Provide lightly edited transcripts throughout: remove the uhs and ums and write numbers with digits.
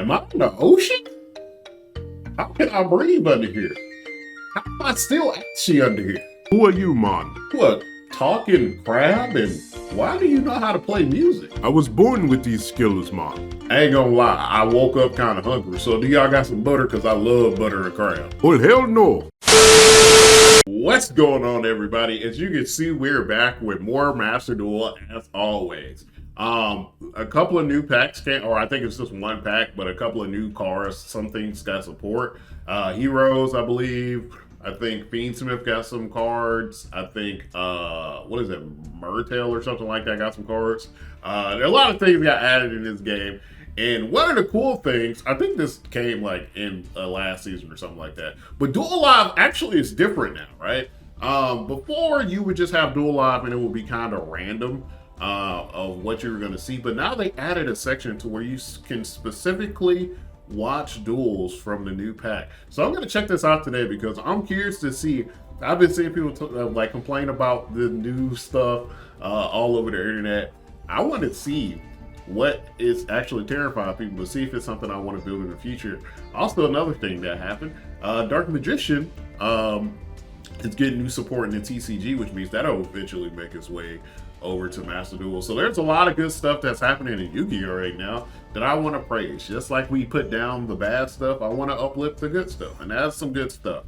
Am I in the ocean? How can I breathe under here? How am I still ashy under here? Who are you, man? What, talking crab? And why do you know how to play music? I was born with these skills, man. I ain't gonna lie, I woke up kind of hungry. So do y'all got some butter? Because I love butter and crab. Oh, hell no. What's going on, everybody? As you can see, we're back with more Master Duel as always. A couple of new packs came, or I think it's just one pack, but a couple of new cars. Some things got support. Heroes, I believe. I think Fiendsmith got some cards. I think what is it, Murtail or something like that got some cards. There are a lot of things got added in this game. And one of the cool things, I think this came like in last season or something like that, but Duel Live actually is different now, right? Before you would just have Duel Live and it would be kind of random of what you were going to see, but now they added a section to where you can specifically watch duels from the new pack. So I'm going to check this out today because I'm curious to see. I've been seeing people like complain about the new stuff all over the internet. I want to see what is actually terrifying people, to see if it's something I want to build in the future. Also, another thing that happened, Dark Magician is getting new support in the TCG, which means that'll eventually make its way over to Master Duel. So there's a lot of good stuff that's happening in Yu-Gi-Oh right now that I want to praise. Just like we put down the bad stuff, I want to uplift the good stuff, and that's some good stuff.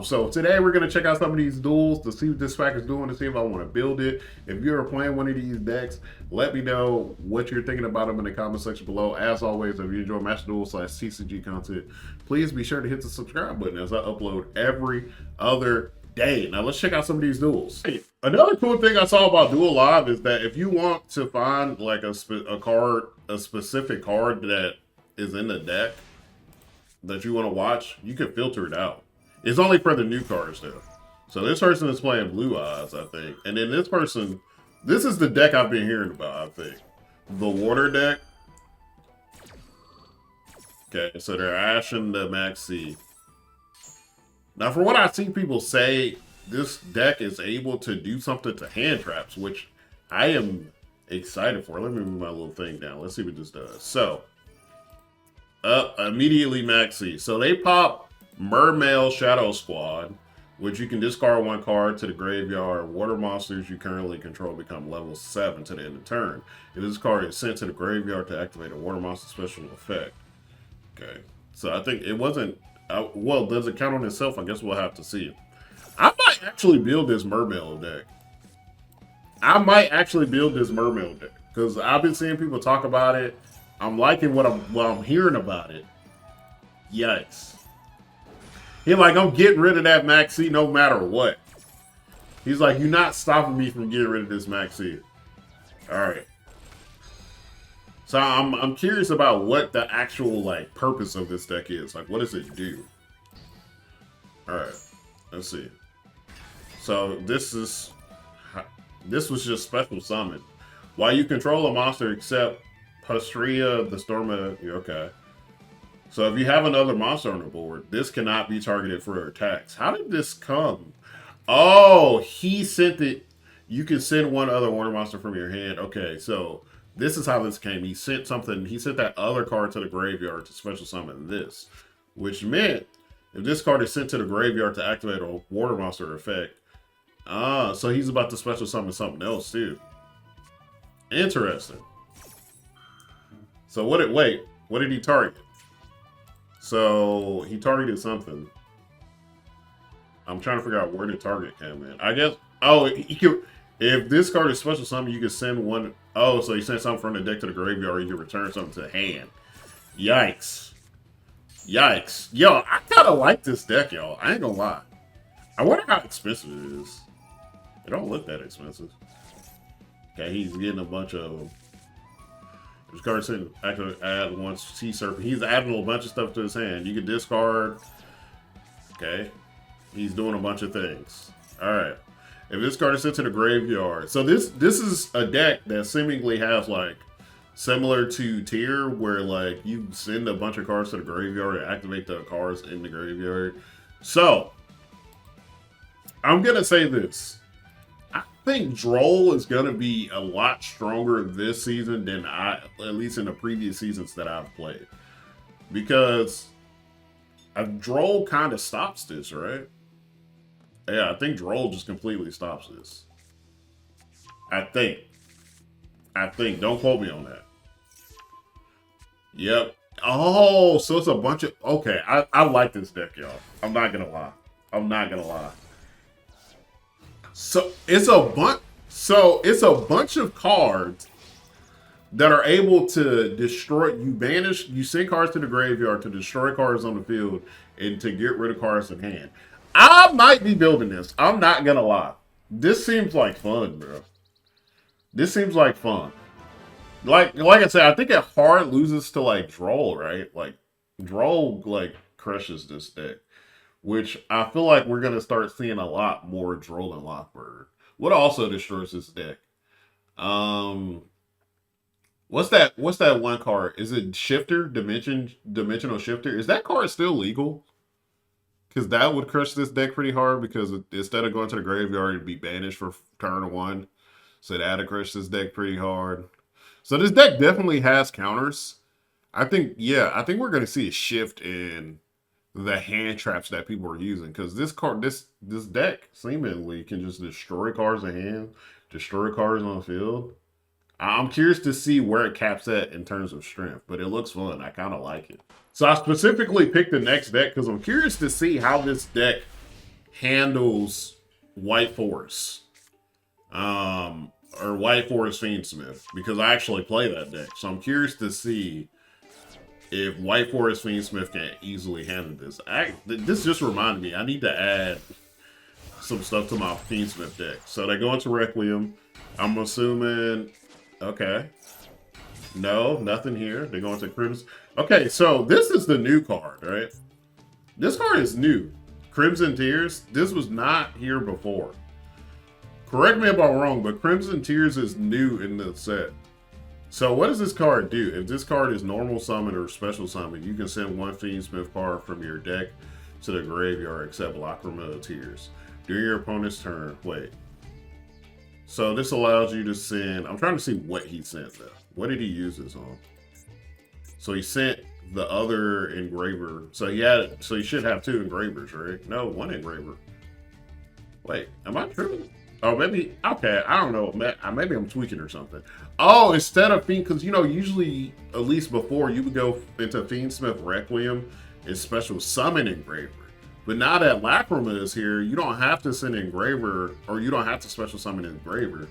So today we're going to check out some of these duels to see what this pack is doing, to see if I want to build it. If you're playing one of these decks, let me know what you're thinking about them in the comment section below. As always, if you enjoy Master Duel / TCG content, please be sure to hit the subscribe button as I upload every other day. Now let's check out some of these duels. Hey, another cool thing I saw about Duel Live is that if you want to find like a specific card that is in the deck that you want to watch, you can filter it out. It's only for the new cards though. So this person is playing Blue Eyes, I think. And then this person, this is the deck I've been hearing about, I think. The water deck. Okay, so they're ashing the Maxi. Now, for what I see people say, this deck is able to do something to hand traps, which I am excited for. Let me move my little thing down. Let's see what this does. So, immediately Maxi. So they pop Mermail Shadow Squad, which you can discard one card to the graveyard. Water monsters you currently control become level 7 to the end of turn. If this card is sent to the graveyard to activate a water monster special effect. Okay, so I think it wasn't. Well, does it count on itself? I guess we'll have to see. I might actually build this Mermail deck. Because I've been seeing people talk about it. I'm liking what I'm hearing about it. Yikes. He's like, I'm getting rid of that Maxi no matter what. He's like, you're not stopping me from getting rid of this Maxi. Alright. So I'm curious about what the actual like purpose of this deck is. Like, what does it do? Alright. Let's see. So this was just special summon. While you control a monster except Pastria, the Storma, okay. So if you have another monster on the board, this cannot be targeted for attacks. How did this come? Oh, he sent it. You can send one other water monster from your hand. Okay, so this is how this came. He sent something. He sent that other card to the graveyard to special summon this, which meant if this card is sent to the graveyard to activate a water monster effect, so he's about to special summon something else too. Interesting. So what did he target? So he targeted something. I'm trying to figure out where the target came in. I guess, if this card is special summon, you can send one. Oh, so you send something from the deck to the graveyard, you can return something to the hand. Yikes. Yikes. Yo, I kind of like this deck, y'all. I ain't gonna lie. I wonder how expensive it is. It don't look that expensive. Okay, he's getting a bunch of them. This card sent actually add one Sea Serpent. He's adding a bunch of stuff to his hand. You can discard. Okay. He's doing a bunch of things. Alright. If this card is sent to the graveyard. So this is a deck that seemingly has like similar to Tier, where like you send a bunch of cards to the graveyard and activate the cards in the graveyard. So I'm gonna say this. I think Droll is going to be a lot stronger this season than at least in the previous seasons that I've played. Because a Droll kind of stops this, right? Yeah, I think Droll just completely stops this. I think. Don't quote me on that. Yep. Oh, so it's a bunch of... Okay, I like this deck, y'all. I'm not gonna lie. So it's a bunch of cards that are able to destroy. You send cards to the graveyard to destroy cards on the field and to get rid of cards in hand. I might be building this. I'm not gonna lie. This seems like fun, bro. This seems like fun. Like I said, I think it hard loses to like Droll, right? Like Droll like crushes this deck, which I feel like we're gonna start seeing a lot more Droll and Lockbird. What also destroys this deck? What's that one card? Is it Shifter? Dimensional Shifter? Is that card still legal? Because that would crush this deck pretty hard because instead of going to the graveyard, it'd be banished for turn 1. So that'd crush this deck pretty hard. So this deck definitely has counters. I think we're going to see a shift in the hand traps that people are using. Because this deck seemingly can just destroy cards in hand, destroy cards on the field. I'm curious to see where it caps at in terms of strength, but it looks fun. I kind of like it. So I specifically picked the next deck because I'm curious to see how this deck handles White Forest. Or White Forest Fiendsmith, because I actually play that deck. So I'm curious to see if White Forest Fiendsmith can easily handle this. This just reminded me, I need to add some stuff to my Fiendsmith deck. So they go into Requiem. I'm assuming... Okay. No, nothing here. They go into Crimson. Okay, so this is the new card, right? This card is new. Crimson Tears. This was not here before. Correct me if I'm wrong, but Crimson Tears is new in the set. So what does this card do? If this card is normal summon or special summon, you can send one Fiendsmith card from your deck to the graveyard except Lacrima of Tears. During your opponent's turn, wait. So this allows you to send, I'm trying to see what he sent though. What did he use this on? So he sent the other engraver. So he should have 2 engravers, right? No, 1 engraver. Wait, am I tripping? Oh, maybe, okay, I don't know. Maybe I'm tweaking or something. Oh, instead of Fiend, because, usually, at least before, you would go into Fiendsmith Requiem and special summon engraver. But now that Lacrima is here, you don't have to send engraver, or you don't have to special summon engraver.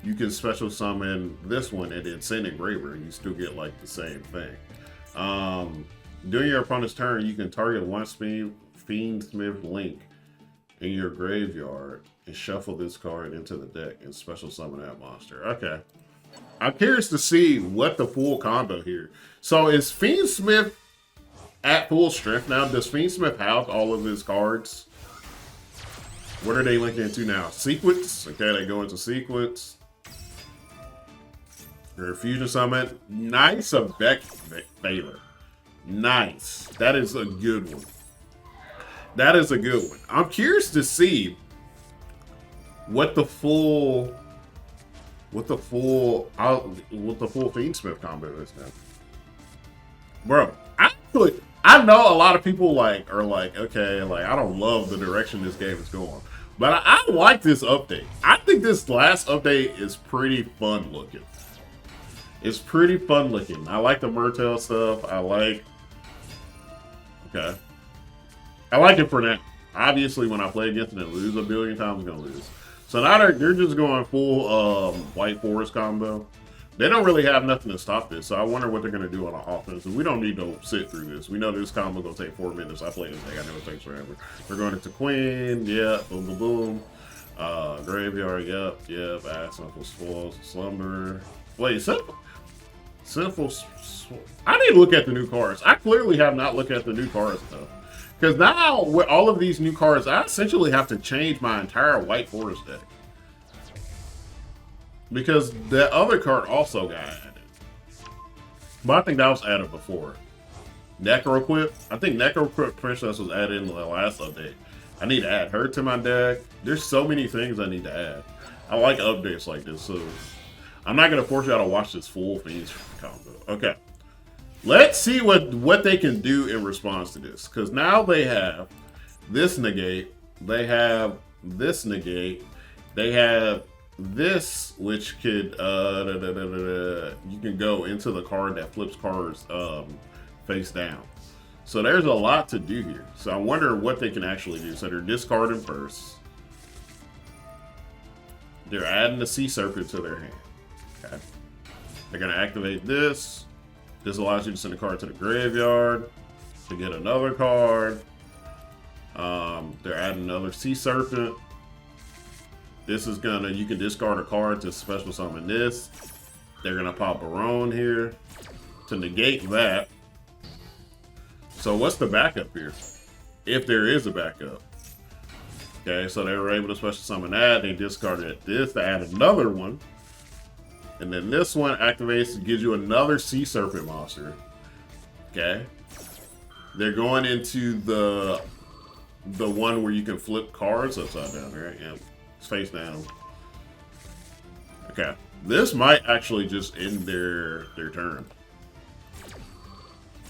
You can special summon this one and then send engraver, and you still get, like, the same thing. During your opponent's turn, you can target one Fiendsmith Link in your graveyard and shuffle this card into the deck and special summon that monster. Okay. I'm curious to see what the full combo here. So is Fiendsmith at full strength now? Does Fiendsmith have all of his cards? What are they linking into now? Sequence. Okay, they go into sequence. Your fusion summon. Nice of Beck Baylor. Nice. That is a good one. That is a good one. I'm curious to see what the full Fiendsmith combo is now. Bro, I know a lot of people are like, okay, like I don't love the direction this game is going. But I like this update. I think this last update is pretty fun looking. It's pretty fun looking. I like the Myrtle stuff. I like it for now. Obviously, when I play against it and lose a billion times, I'm going to lose. So now they're just going full White Forest combo. They don't really have nothing to stop this, so I wonder what they're going to do on the offense. And we don't need to sit through this. We know this combo is going to take 4 minutes. I played this day. I know it takes forever. They're going into Queen. Yeah. Boom, boom, boom. Graveyard. Yep. Sinful Spoils. Slumber. Wait, Sinful. I need to look at the new cards. I clearly have not looked at the new cards, though. Because now, with all of these new cards, I essentially have to change my entire White Forest deck. Because the other card also got added. But I think that was added before. Necroquip. I think Necroquip Princess was added in the last update. I need to add her to my deck. There's so many things I need to add. I like updates like this, so I'm not going to force y'all to watch this full Fiends combo. Okay. Let's see what they can do in response to this. Because now they have this negate. They have this negate. They have this, which could you can go into the card that flips cards face down. So there's a lot to do here. So I wonder what they can actually do. So they're discarding first. They're adding the Sea Serpent to their hand. Okay. They're gonna activate this. This allows you to send a card to the graveyard to get another card. They're adding another Sea Serpent. This is gonna, you can discard a card to special summon this. They're gonna pop Barone here to negate that. So what's the backup here? If there is a backup. Okay, so they were able to special summon that. They discarded this to add another one. And then this one activates and gives you another Sea Serpent monster. Okay. They're going into the one where you can flip cards upside down, right? Yeah. It's face down. Okay. This might actually just end their turn.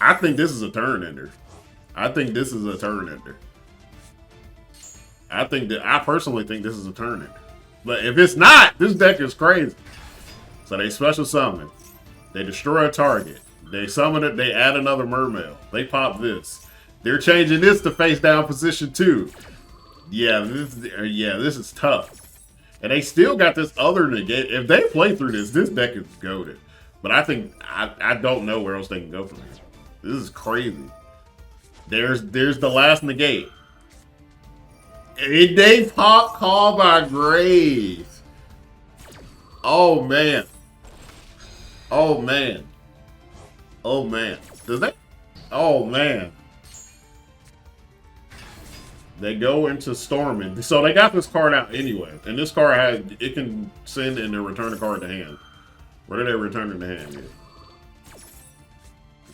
I think this is a turn ender. I think this is a turn ender. I personally think this is a turn ender. But if it's not, this deck is crazy. So they special summon. They destroy a target. They summon it. They add another mermail. They pop this. They're changing this to face down position 2. Yeah, this is tough. And they still got this other negate. If they play through this deck is goated. But I think I don't know where else they can go from here. This is crazy. There's the last negate. And they pop Call by Grave. Oh man. Oh man. Oh man. Does that? Oh man. They go into Storming. So they got this card out anyway. And this card it can send and then return a card to hand. What are they returning to hand here?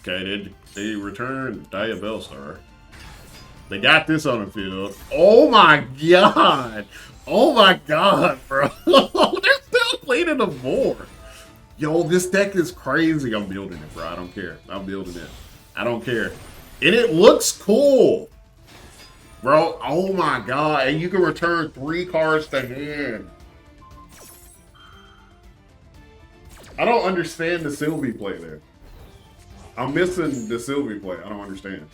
Okay, they return Diabellstar. They got this on the field. Oh my god! Oh my god, bro! They're still playing the board. Yo, this deck is crazy. I'm building it, bro. I don't care. I'm building it. I don't care. And it looks cool. Bro, oh my god. And you can return 3 cards to hand. I don't understand the Sylvie play there. I'm missing the Sylvie play. I don't understand.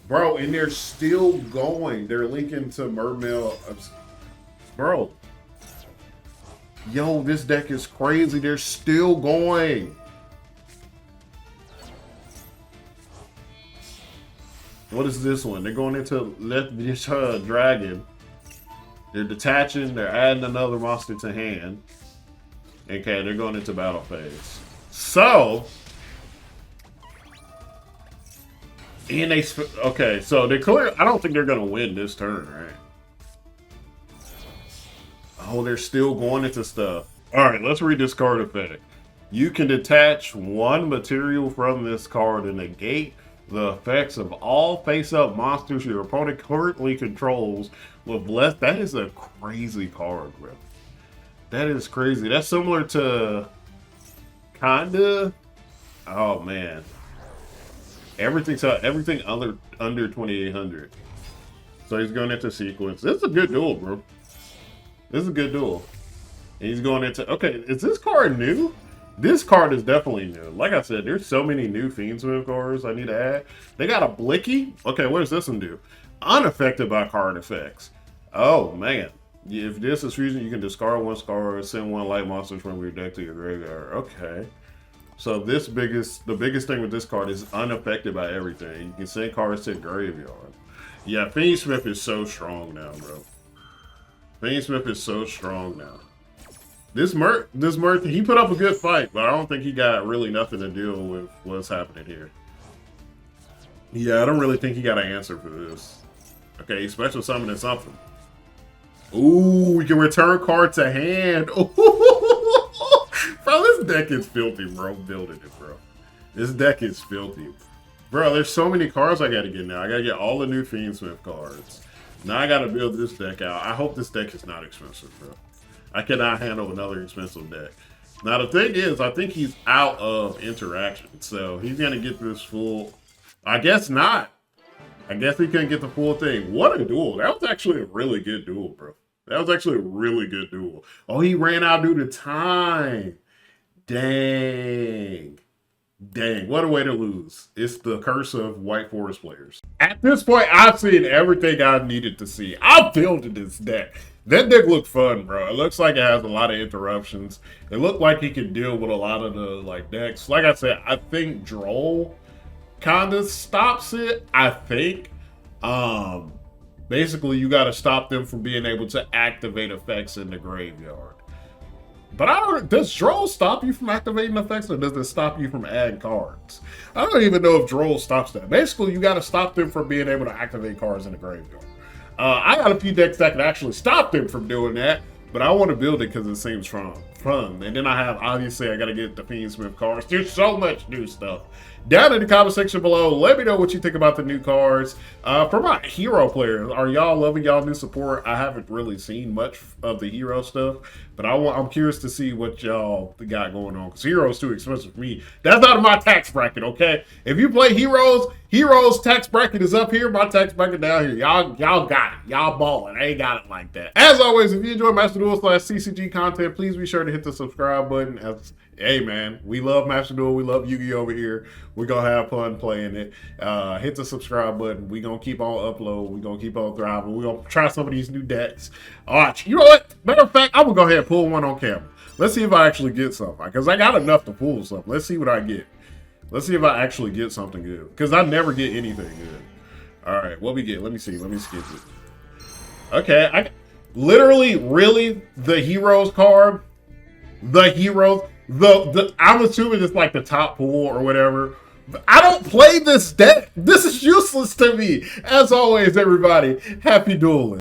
Bro, and they're still going. They're linking to Mermail. Bro. Yo, this deck is crazy. They're still going. What is this one? They're going into this dragon. They're detaching. They're adding another monster to hand. Okay, they're going into battle phase. So, and okay, so they're clear. I don't think they're gonna win this turn, right? Oh, they're still going into stuff. All right, let's read this card effect. You can detach 1 material from this card and negate the effects of all face-up monsters your opponent currently controls with less. That is a crazy card, bro. That is crazy. That's similar to kinda. Oh man. Everything under 2800. So he's going into sequence. This is a good duel, bro. This is a good duel. And he's going into. Okay, is this card new? This card is definitely new. Like I said, there's so many new Fiendsmith cards I need to add. They got a Blicky. Okay, what does this one do? Unaffected by card effects. Oh man. If this is fusion, you can discard 1 card, send 1 light monster from your deck to your graveyard. Okay. So the biggest thing with this card is unaffected by everything. You can send cards to the graveyard. Yeah, Fiendsmith is so strong now, bro. Fiendsmith is so strong now. This Mirth, he put up a good fight, but I don't think he got really nothing to deal with what's happening here. Yeah, I don't really think he got an answer for this. Okay, he's special summoning something. Ooh, we can return card to hand. Ooh. Bro, this deck is filthy, bro. I'm building it, bro. This deck is filthy. Bro, there's so many cards I gotta get now. I gotta get all the new Fiendsmith cards. Now I gotta build this deck out. I hope this deck is not expensive, bro. I cannot handle another expensive deck. Now the thing is, I think he's out of interaction, so he's gonna get this full. I guess not. I guess he couldn't get the full thing. What a duel! That was actually a really good duel, bro. That was actually a really good duel. Oh, he ran out due to time. Dang. Dang, what a way to lose. It's the curse of White Forest players. At this point, I've seen everything I needed to see. I'm building this deck. That deck looked fun, bro. It looks like it has a lot of interruptions. It looked like he could deal with a lot of the decks. Like I said, I think Droll kind of stops it, I think. Basically, you got to stop them from being able to activate effects in the graveyard. But I don't. Does Droll stop you from activating effects, or does it stop you from adding cards? I don't even know if Droll stops that. Basically, you got to stop them from being able to activate cards in the graveyard. I got a few decks that can actually stop them from doing that, but I want to build it because it seems fun. And then I have, obviously, I got to get the Fiendsmith cards. There's so much new stuff. Down in the comment section below, let me know what you think about the new cards. For my hero players, are y'all loving y'all new support? I haven't really seen much of the hero stuff, but I'm curious to see what y'all got going on, because heroes too expensive for me. That's out of my tax bracket, okay? If you play heroes tax bracket is up here, my tax bracket down here. Y'all got it. Y'all balling. I ain't got it like that. As always, if you enjoy Master Duel / CCG content, please be sure to hit the subscribe button. Hey man, we love Master Duel. We love Yu-Gi-Oh over here. We're gonna have fun playing it. Hit the subscribe button. We're gonna keep on uploading. We're gonna keep on thriving. We're gonna try some of these new decks. All right, you know what? Matter of fact, I'm gonna go ahead and pull one on camera. Let's see if I actually get something, because I got enough to pull something. Let's see what I get. Let's see if I actually get something good, because I never get anything good. All right, what we get? Let me see. Let me skip it. Okay, I literally, really, the heroes card, the heroes. I'm assuming it's like the top pool or whatever. I don't play this deck. This is useless to me. As always, everybody, happy dueling.